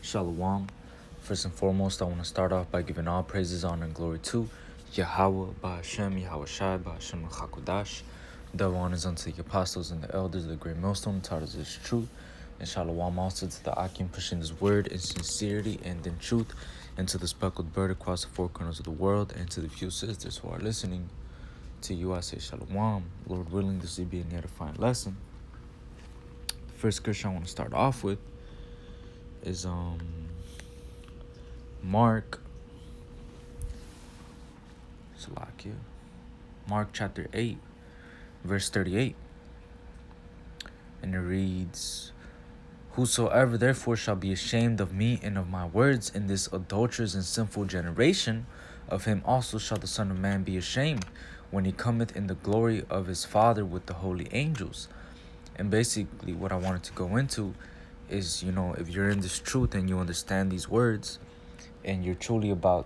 Shalom. First and foremost, I want to start off by giving all praises, honor, and glory to Yahweh, Ba'Hashem, Yahweh Shai, Ba'Hashem, Chakodash. Double honors unto the apostles and the elders of the great millstone, taught us this truth. And shalom also to the Akim, pushing this word in sincerity and in truth, and to the speckled bird across the four corners of the world, and to the few sisters who are listening. To you I say shalom. Lord willing, this will be an edifying lesson. The first scripture I want to start off with is Mark chapter 8, verse 38. And it reads, "Whosoever therefore shall be ashamed of me and of my words in this adulterous and sinful generation, of him also shall the Son of Man be ashamed, when he cometh in the glory of his Father with the holy angels." And basically what I wanted to go into is, if you're in this truth and you understand these words, and you're truly about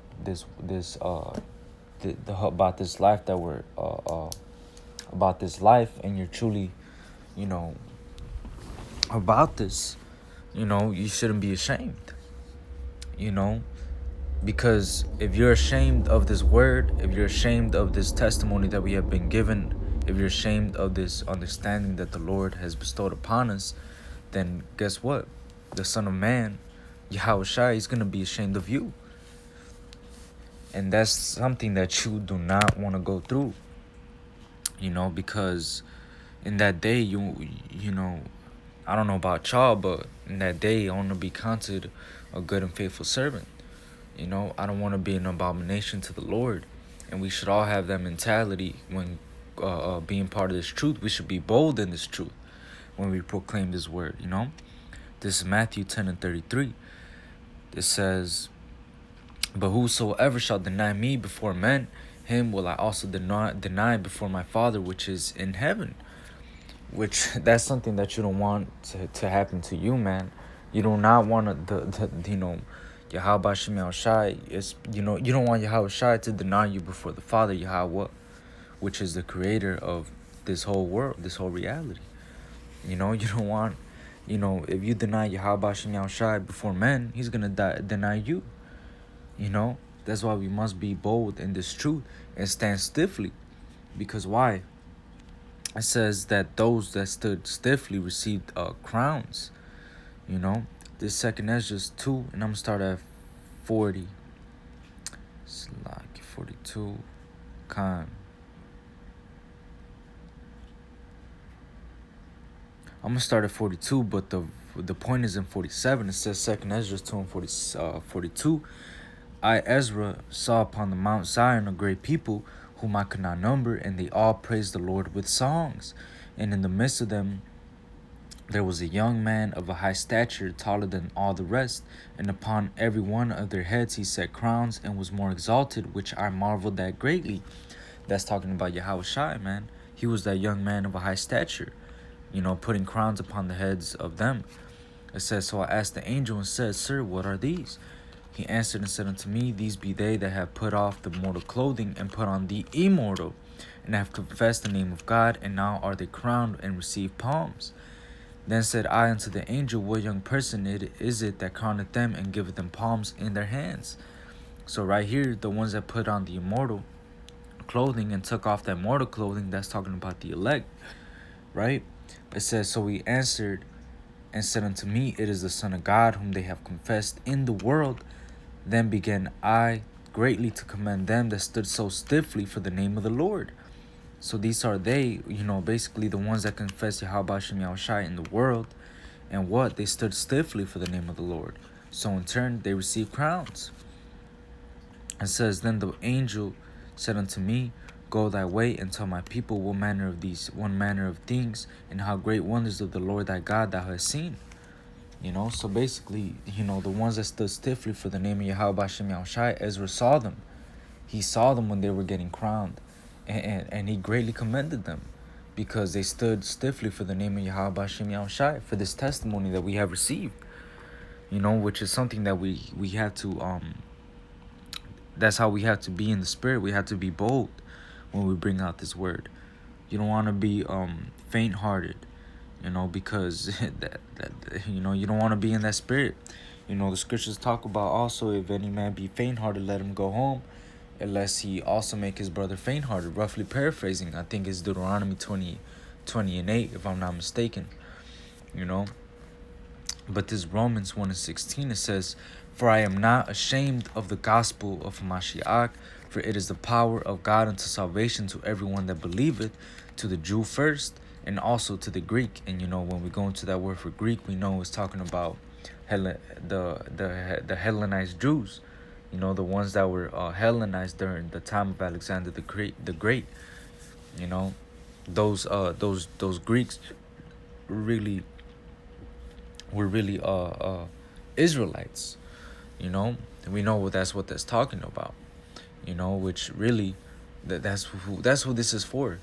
about this life that we're about this life, and you're truly, about this, you shouldn't be ashamed, because if you're ashamed of this word, if you're ashamed of this testimony that we have been given, if you're ashamed of this understanding that the Lord has bestowed upon us, then guess what? The Son of Man, Yahweh Shai, is going to be ashamed of you. And that's something that you do not want to go through, because in that day, I don't know about y'all, but in that day, I want to be counted a good and faithful servant. I don't want to be an abomination to the Lord. And we should all have that mentality when being part of this truth. We should be bold in this truth when we proclaim this word, This is Matthew 10 and 33. It says, "But whosoever shall deny me before men, him will I also deny before my Father which is in heaven." Which, that's something that you don't want to happen to you, man. You do not want Yahweh Shem Shai is, you don't want Yahweh Shai to deny you before the Father, Yahweh, which is the creator of this whole world, this whole reality. You don't want, if you deny Yahweh Shem Shai before men, he's going to deny you. That's why we must be bold in this truth and stand stiffly. Because why? It says that those that stood stiffly received crowns. This second Ezra 2, and I'm going to start at 40. It's like 42. I'm going to start at 42, but the point is in 47. It says second Ezra 2 and 42. "I, Ezra, saw upon the Mount Zion a great people, whom I could not number, and they all praised the Lord with songs. And in the midst of them there was a young man of a high stature, taller than all the rest, and upon every one of their heads he set crowns, and was more exalted, which I marveled at greatly." That's talking about Yahweh Shai, man. He was that young man of a high stature, putting crowns upon the heads of them. It says, "So I asked the angel and said, Sir, what are these? He answered and said unto me, These be they that have put off the mortal clothing, and put on the immortal, and have confessed the name of God, and now are they crowned and receive palms. Then said I unto the angel, What young person is it that crowneth them, and giveth them palms in their hands?" So right here, the ones that put on the immortal clothing and took off that mortal clothing, that's talking about the elect, right? It says, "So he answered and said unto me, It is the Son of God, whom they have confessed in the world. Then began I greatly to commend them that stood so stiffly for the name of the Lord." So these are they, basically the ones that confess Yahweh Shem Yahushai in the world. And what? They stood stiffly for the name of the Lord. So in turn, they received crowns. It says, "Then the angel said unto me, Go thy way, and tell my people one manner of things, and how great wonders of the Lord thy God thou hast seen." So basically, the ones that stood stiffly for the name of Yahweh Shem Yahushai, Ezra saw them. He saw them when they were getting crowned. And he greatly commended them, because they stood stiffly for the name of Yahweh Shem Yahushai, for this testimony that we have received, which is something that we have to, that's how we have to be in the spirit. We have to be bold when we bring out this word. You don't want to be faint-hearted, because you don't want to be in that spirit. The scriptures talk about also, if any man be faint-hearted, let him go home, unless he also make his brother faint-hearted. Roughly paraphrasing, I think it's Deuteronomy 20:8, if I'm not mistaken. But this Romans 1:16, it says, "For I am not ashamed of the gospel of Mashiach, for it is the power of God unto salvation to everyone that believeth, to the Jew first, and also to the Greek." And when we go into that word for Greek, we know it's talking about the Hellenized Jews, the ones that were Hellenized during the time of Alexander the Great. You know, those Greeks really were really Israelites. We know that's what that's talking about. Which really that's who this is for.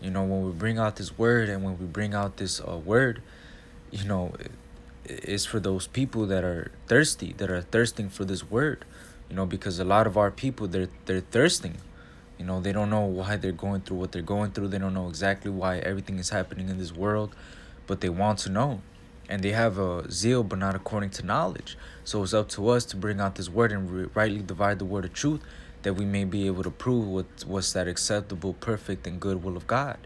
When we bring out this word, and when we bring out this word, it's for those people that are thirsty, that are thirsting for this word. Because a lot of our people, they're thirsting. They don't know why they're going through what they're going through. They don't know exactly why everything is happening in this world, but they want to know. And they have a zeal, but not according to knowledge. So it's up to us to bring out this word and rightly divide the word of truth, that we may be able to prove what's that acceptable, perfect, and good will of God.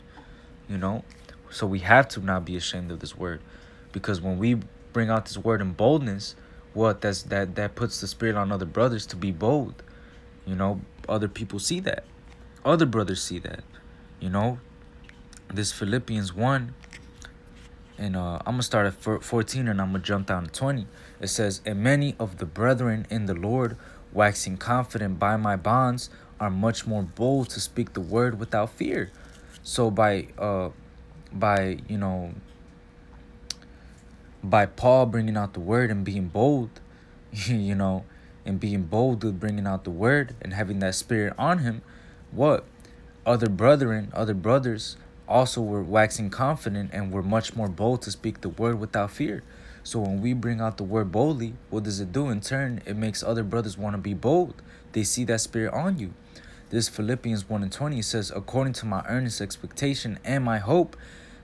So we have to not be ashamed of this word, because when we bring out this word in boldness, that puts the spirit on other brothers to be bold. Other people see that. Other brothers see that. This Philippians 1, and I'm going to start at 14, and I'm going to jump down to 20. It says, "And many of the brethren in the Lord, waxing confident by my bonds, are much more bold to speak the word without fear." So by Paul bringing out the word and being bold, and being bold with bringing out the word and having that spirit on him, what? Other brothers also were waxing confident and were much more bold to speak the word without fear. So when we bring out the word boldly, what does it do? In turn, it makes other brothers want to be bold. They see that spirit on you. This Philippians 1:20 says, "According to my earnest expectation and my hope,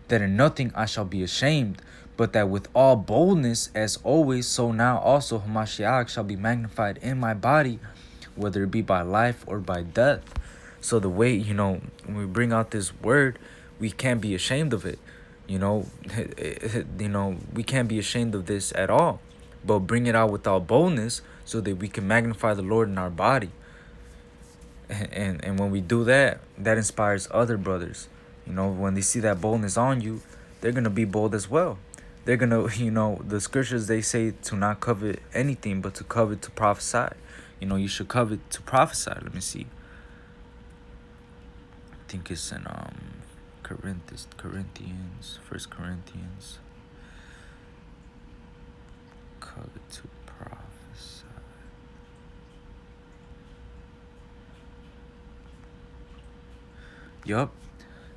that in nothing I shall be ashamed, but that with all boldness, as always, so now also Hamashiach shall be magnified in my body, whether it be by life or by death." So the way, when we bring out this word, we can't be ashamed of it. We can't be ashamed of this at all, but bring it out with all boldness, so that we can magnify the Lord in our body. And when we do that, that inspires other brothers. When they see that boldness on you, they're going to be bold as well. They're going to, the scriptures, they say to not covet anything, but to covet to prophesy. You should covet to prophesy. Let me see. I think it's in Corinthians, 1 Corinthians. Covet to prophesy. Yup.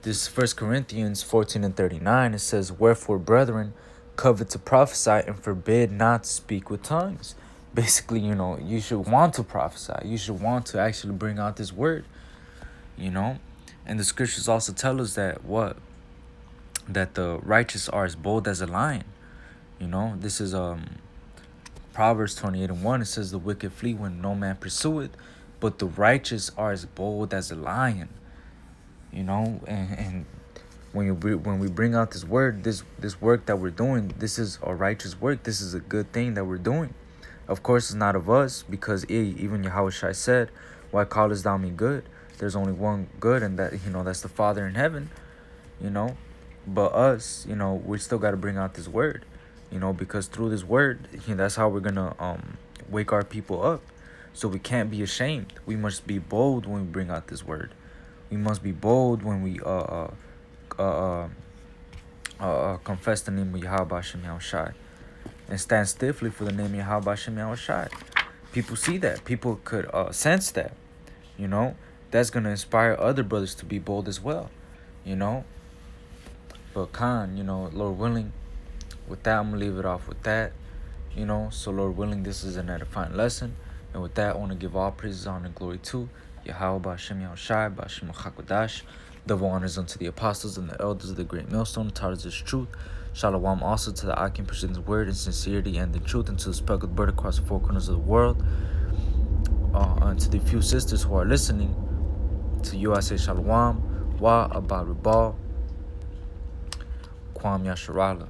This 1 Corinthians 14:39, it says, "Wherefore, brethren, covet to prophesy, and forbid not to speak with tongues." Basically, you should want to prophesy. You should want to actually bring out this word. And the scriptures also tell us that that the righteous are as bold as a lion. This is Proverbs 28:1. It says, "The wicked flee when no man pursueth, but the righteous are as bold as a lion." And when we bring out this word, this work that we're doing, this is a righteous work. This is a good thing that we're doing. Of course, it's not of us, because even Yahushua said, "Why callest thou me good? There's only one good, and that's the Father in heaven." But us, we still got to bring out this word, because through this word, that's how we're gonna wake our people up. So we can't be ashamed. We must be bold when we bring out this word. We must be bold when we confess the name of Yahweh Hashem Yahushai, and stand stiffly for the name of Yahweh Hashem Yahushai. People see that. People could sense that. That's going to inspire other brothers to be bold as well. But Lord willing, with that, I'm going to leave it off with that. So Lord willing, this is an edifying lesson. And with that, I want to give all praises, honor, and glory to Yahweh B'Hashem Yahushai, B'Hashem HaKodash, Double honors unto the apostles and the elders of the great millstone, taught us truth. Shalom also to the Akim presenting the word in sincerity and in truth, and to the speckled bird across the four corners of the world. And to the few sisters who are listening, to you I say Shalom, Wa Abarubal, Kwam Yasharala.